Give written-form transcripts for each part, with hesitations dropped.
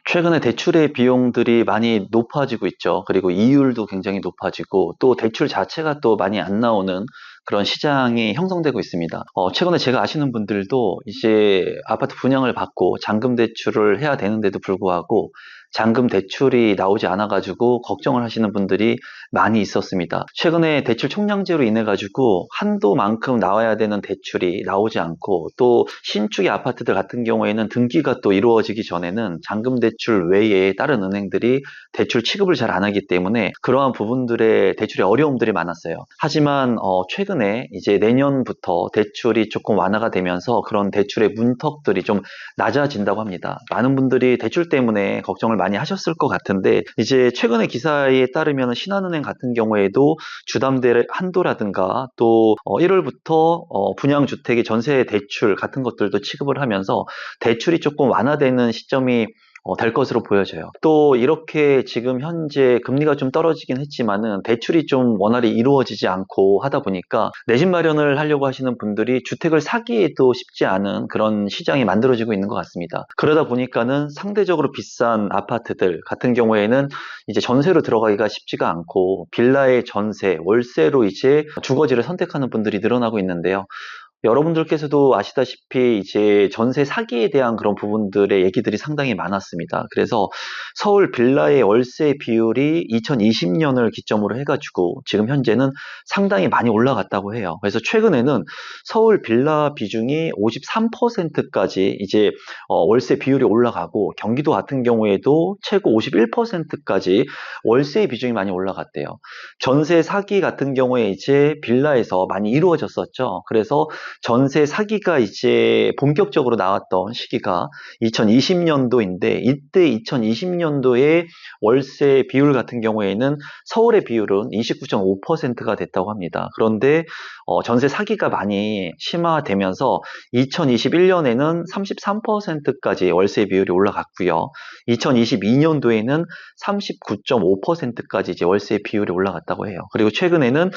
최근에 대출의 비용들이 많이 높아지고 있죠. 그리고 이율도 굉장히 높아지고 또 대출 자체가 또 많이 안 나오는 그런 시장이 형성되고 있습니다. 최근에 제가 아시는 분들도 이제 아파트 분양을 받고 잔금 대출을 해야 되는데도 불구하고 잔금 대출이 나오지 않아가지고 걱정을 하시는 분들이 많이 있었습니다. 최근에 대출 총량제로 인해 가지고 한도만큼 나와야 되는 대출이 나오지 않고 또 신축의 아파트들 같은 경우에는 등기가 또 이루어지기 전에는 잔금 대출 외에 다른 은행들이 대출 취급을 잘 안 하기 때문에 그러한 부분들의 대출의 어려움들이 많았어요. 하지만 최근에 이제 내년부터 대출이 조금 완화가 되면서 그런 대출의 문턱들이 좀 낮아진다고 합니다. 많은 분들이 대출 때문에 걱정을 많이 하셨을 것 같은데 이제 최근에 기사에 따르면 신한은행 같은 경우에도 주담대 한도라든가 또 1월부터 분양주택의 전세 대출 같은 것들도 취급을 하면서 대출이 조금 완화되는 시점이 될 것으로 보여져요. 또 이렇게 지금 현재 금리가 좀 떨어지긴 했지만은 대출이 좀 원활히 이루어지지 않고 하다 보니까 내 집 마련을 하려고 하시는 분들이 주택을 사기에도 쉽지 않은 그런 시장이 만들어지고 있는 것 같습니다. 그러다 보니까는 상대적으로 비싼 아파트들 같은 경우에는 이제 전세로 들어가기가 쉽지가 않고 빌라의 전세, 월세로 이제 주거지를 선택하는 분들이 늘어나고 있는데요. 여러분들께서도 아시다시피 이제 전세 사기에 대한 그런 부분들의 얘기들이 상당히 많았습니다. 그래서 서울 빌라의 월세 비율이 2020년을 기점으로 해가지고 지금 현재는 상당히 많이 올라갔다고 해요. 그래서 최근에는 서울 빌라 비중이 53%까지 이제 월세 비율이 올라가고 경기도 같은 경우에도 최고 51%까지 월세의 비중이 많이 올라갔대요. 전세 사기 같은 경우에 이제 빌라에서 많이 이루어졌었죠. 그래서 전세 사기가 이제 본격적으로 나왔던 시기가 2020년도인데 이때 2020년도에 월세 비율 같은 경우에는 서울의 비율은 29.5%가 됐다고 합니다. 그런데 전세 사기가 많이 심화되면서 2021년에는 33%까지 월세 비율이 올라갔고요. 2022년도에는 39.5%까지 이제 월세 비율이 올라갔다고 해요. 그리고 최근에는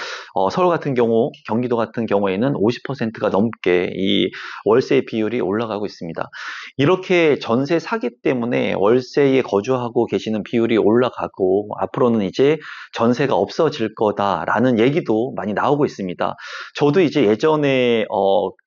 서울 같은 경우, 경기도 같은 경우에는 50%가 넘게 이 월세 비율이 올라가고 있습니다. 이렇게 전세 사기 때문에 월세에 거주하고 계시는 비율이 올라가고 앞으로는 이제 전세가 없어질 거다라는 얘기도 많이 나오고 있습니다. 저도 이제 예전에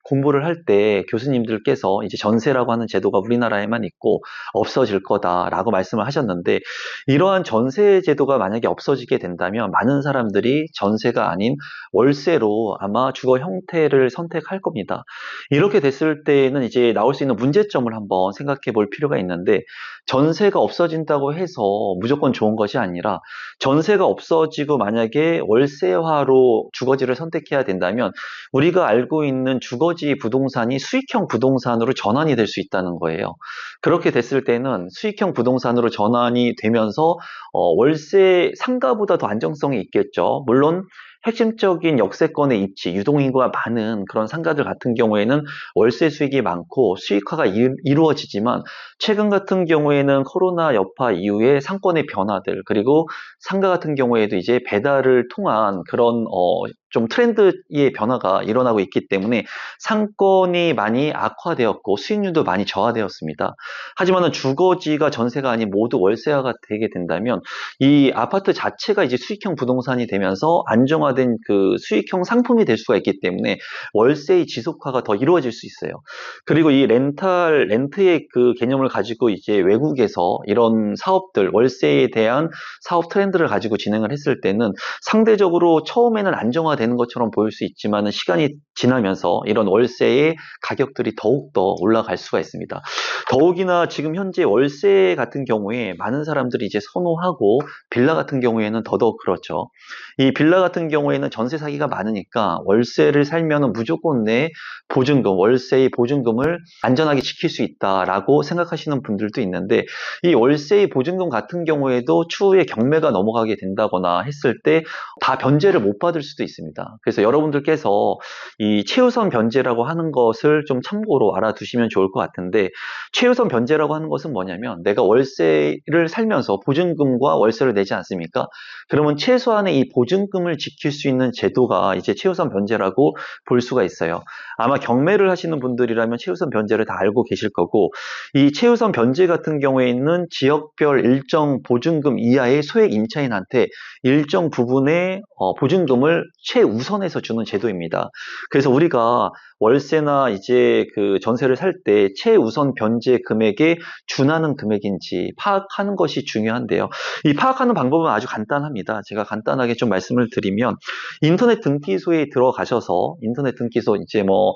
공부를 할 때 교수님들께서 이제 전세라고 하는 제도가 우리나라에만 있고 없어질 거다라고 말씀을 하셨는데 이러한 전세 제도가 만약에 없어지게 된다면 많은 사람들이 전세가 아닌 월세로 아마 주거 형태를 선택할 겁니다. 이렇게 됐을 때는 이제 나올 수 있는 문제점을 한번 생각해 볼 필요가 있는데 전세가 없어진다고 해서 무조건 좋은 것이 아니라 전세가 없어지고 만약에 월세화로 주거지를 선택해야 된다면 우리가 알고 있는 주거지 부동산이 수익형 부동산으로 전환이 될 수 있다는 거예요. 그렇게 됐을 때는 수익형 부동산으로 전환이 되면서 월세 상가보다 더 안정성이 있겠죠. 물론 핵심적인 역세권의 입지, 유동인구가 많은 그런 상가들 같은 경우에는 월세 수익이 많고 수익화가 이루어지지만 최근 같은 경우에는 코로나 여파 이후에 상권의 변화들 그리고 상가 같은 경우에도 이제 배달을 통한 그런 좀 트렌드의 변화가 일어나고 있기 때문에 상권이 많이 악화되었고 수익률도 많이 저하되었습니다. 하지만 주거지가 전세가 아닌 모두 월세화가 되게 된다면 이 아파트 자체가 이제 수익형 부동산이 되면서 안정화된 그 수익형 상품이 될 수가 있기 때문에 월세의 지속화가 더 이루어질 수 있어요. 그리고 이 렌트의 그 개념을 가지고 이제 외국에서 이런 사업들, 월세에 대한 사업 트렌드를 가지고 진행을 했을 때는 상대적으로 처음에는 안정화되는 것처럼 보일 수 있지만 시간이 지나면서 이런 월세의 가격들이 더욱더 올라갈 수가 있습니다. 더욱이나 지금 현재 월세 같은 경우에 많은 사람들이 이제 선호하고 빌라 같은 경우에는 더더욱 그렇죠. 이 빌라 같은 경우에는 전세 사기가 많으니까 월세를 살면은 무조건 내 보증금, 월세의 보증금을 안전하게 지킬 수 있다라고 생각하시는 분들도 있는데 이 월세의 보증금 같은 경우에도 추후에 경매가 넘어가게 된다거나 했을 때 다 변제를 못 받을 수도 있습니다. 됩니다. 그래서 여러분들께서 이 최우선 변제라고 하는 것을 좀 참고로 알아두시면 좋을 것 같은데, 최우선 변제라고 하는 것은 뭐냐면 내가 월세를 살면서 보증금과 월세를 내지 않습니까? 그러면 최소한의 이 보증금을 지킬 수 있는 제도가 이제 최우선 변제라고 볼 수가 있어요. 아마 경매를 하시는 분들이라면 최우선 변제를 다 알고 계실 거고, 이 최우선 변제 같은 경우에는 지역별 일정 보증금 이하의 소액 임차인한테 일정 부분의 보증금을 최우선해서 주는 제도입니다. 그래서 우리가 월세나 이제 그 전세를 살 때 최우선 변제 금액에 준하는 금액인지 파악하는 것이 중요한데요. 이 파악하는 방법은 아주 간단합니다. 제가 간단하게 좀 말씀을 드리면, 인터넷 등기소에 들어가셔서 인터넷 등기소 이제 뭐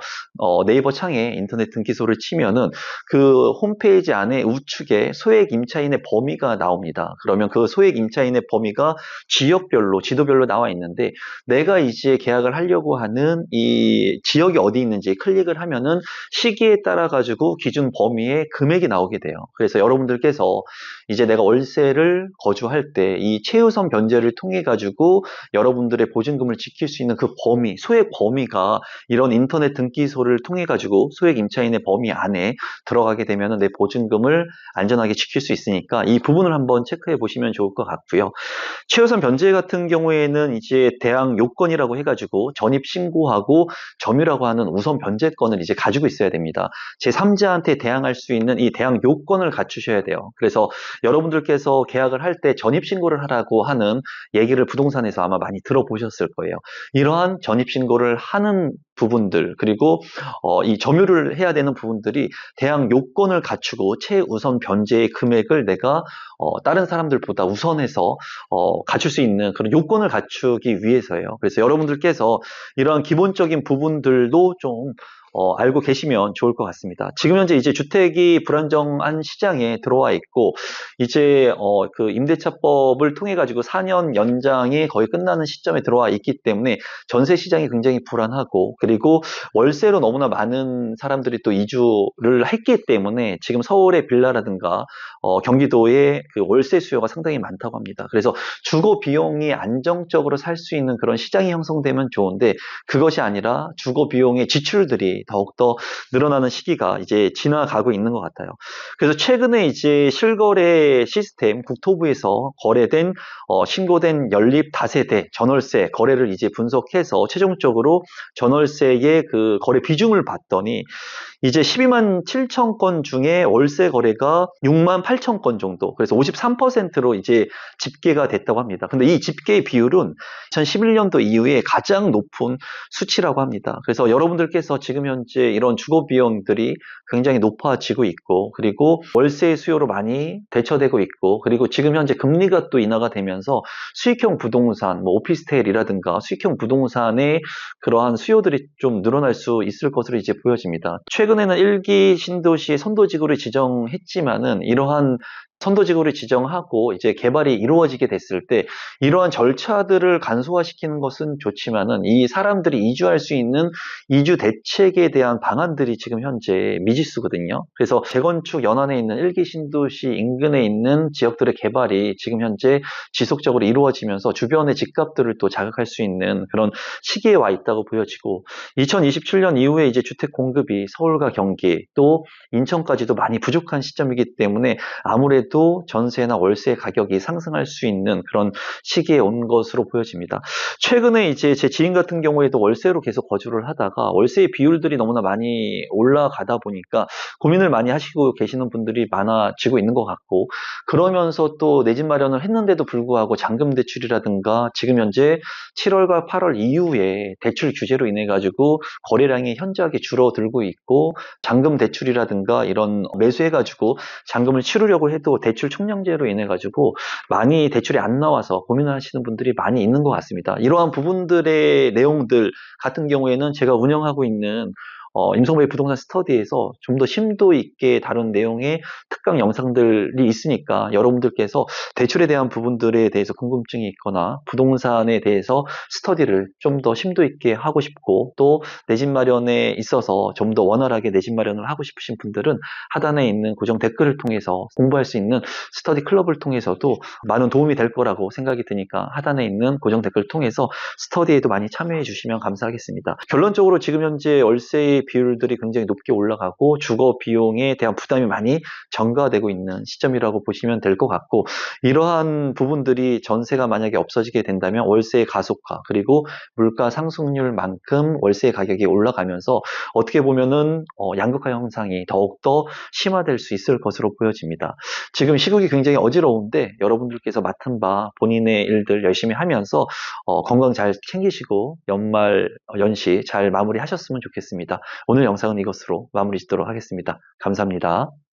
네이버 창에 인터넷 등기소를 치면은 그 홈페이지 안에 우측에 소액 임차인의 범위가 나옵니다. 그러면 그 소액 임차인의 범위가 지역별로 지도별로 나와 있는데, 내가 이제 계약을 하려고 하는 이 지역이 어디 있는지 클릭을 하면은 시기에 따라 가지고 기준 범위의 금액이 나오게 돼요. 그래서 여러분들께서 이제 내가 월세를 거주할 때 이 최우선 변제를 통해 가지고 여러분들의 보증금을 지킬 수 있는 그 범위, 소액 범위가 이런 인터넷 등기소를 통해 가지고 소액 임차인의 범위 안에 들어가게 되면 내 보증금을 안전하게 지킬 수 있으니까 이 부분을 한번 체크해 보시면 좋을 것 같고요. 최우선 변제 같은 경우에는 이제 대항 요건이라고 해가지고 전입 신고하고 점유라고 하는 우선 변제권을 이제 가지고 있어야 됩니다. 제3자한테 대항할 수 있는 이 대항 요건을 갖추셔야 돼요. 그래서 여러분들께서 계약을 할 때 전입 신고를 하라고 하는 얘기를 부동산에서 아마 많이 들어보셨을 거예요. 이러한 전입 신고를 하는 부분들, 그리고 이 점유를 해야 되는 부분들이 대항 요건을 갖추고 최우선 변제의 금액을 내가 다른 사람들보다 우선해서 갖출 수 있는 그런 요건을 갖추기 위해서예요. 그래서 여러분들께서 이러한 기본적인 부분들도 좀 알고 계시면 좋을 것 같습니다. 지금 현재 이제 주택이 불안정한 시장에 들어와 있고, 이제 그 임대차법을 통해 가지고 4년 연장이 거의 끝나는 시점에 들어와 있기 때문에 전세 시장이 굉장히 불안하고, 그리고 월세로 너무나 많은 사람들이 또 이주를 했기 때문에 지금 서울의 빌라라든가 경기도의 그 월세 수요가 상당히 많다고 합니다. 그래서 주거 비용이 안정적으로 살 수 있는 그런 시장이 형성되면 좋은데, 그것이 아니라 주거 비용의 지출들이 더욱더 늘어나는 시기가 이제 지나가고 있는 것 같아요. 그래서 최근에 이제 실거래 시스템 국토부에서 거래된 신고된 연립 다세대 전월세 거래를 이제 분석해서 최종적으로 전월세의 그 거래 비중을 봤더니 이제 12만 7천 건 중에 월세 거래가 6만 8천 건 정도, 그래서 53%로 이제 집계가 됐다고 합니다. 근데 이 집계 비율은 2011년도 이후에 가장 높은 수치라고 합니다. 그래서 여러분들께서 지금 현재 이런 주거 비용들이 굉장히 높아지고 있고, 그리고 월세 수요로 많이 대처되고 있고, 그리고 지금 현재 금리가 또 인하가 되면서 수익형 부동산, 뭐 오피스텔이라든가 수익형 부동산의 그러한 수요들이 좀 늘어날 수 있을 것으로 이제 보여집니다. 최근에는 1기 신도시 선도지구를 지정했지만은 이러한 선도지구를 지정하고 이제 개발이 이루어지게 됐을 때 이러한 절차들을 간소화시키는 것은 좋지만은 이 사람들이 이주할 수 있는 이주 대책에 대한 방안들이 지금 현재 미지수거든요. 그래서 재건축 연안에 있는 1기 신도시 인근에 있는 지역들의 개발이 지금 현재 지속적으로 이루어지면서 주변의 집값들을 또 자극할 수 있는 그런 시기에 와 있다고 보여지고, 2027년 이후에 이제 주택 공급이 서울과 경기 또 인천까지도 많이 부족한 시점이기 때문에 아무래도 전세나 월세 가격이 상승할 수 있는 그런 시기에 온 것으로 보여집니다. 최근에 이제 제 지인 같은 경우에도 월세로 계속 거주를 하다가 월세의 비율들이 너무나 많이 올라가다 보니까 고민을 많이 하시고 계시는 분들이 많아지고 있는 것 같고, 그러면서 또 내 집 마련을 했는데도 불구하고 잔금 대출이라든가 지금 현재 7월과 8월 이후에 대출 규제로 인해 가지고 거래량이 현저하게 줄어들고 있고, 잔금 대출이라든가 이런 매수해 가지고 잔금을 치르려고 해도 대출 총량제로 인해 가지고 많이 대출이 안 나와서 고민하시는 분들이 많이 있는 것 같습니다. 이러한 부분들의 내용들 같은 경우에는 제가 운영하고 있는 임성배의 부동산 스터디에서 좀 더 심도 있게 다룬 내용의 특강 영상들이 있으니까 여러분들께서 대출에 대한 부분들에 대해서 궁금증이 있거나 부동산에 대해서 스터디를 좀 더 심도 있게 하고 싶고 또 내 집 마련에 있어서 좀 더 원활하게 내 집 마련을 하고 싶으신 분들은 하단에 있는 고정 댓글을 통해서 공부할 수 있는 스터디 클럽을 통해서도 많은 도움이 될 거라고 생각이 드니까 하단에 있는 고정 댓글 통해서 스터디에도 많이 참여해 주시면 감사하겠습니다. 결론적으로 지금 현재 월세의 비율들이 굉장히 높게 올라가고 주거 비용에 대한 부담이 많이 전가되고 있는 시점이라고 보시면 될 것 같고 이러한 부분들이 전세가 만약에 없어지게 된다면 월세의 가속화 그리고 물가 상승률만큼 월세 가격이 올라가면서 어떻게 보면은 양극화 현상이 더욱더 심화될 수 있을 것으로 보여집니다. 지금 시국이 굉장히 어지러운데 여러분들께서 맡은 바 본인의 일들 열심히 하면서 건강 잘 챙기시고 연말 연시 잘 마무리하셨으면 좋겠습니다. 오늘 영상은 이것으로 마무리 짓도록 하겠습니다. 감사합니다.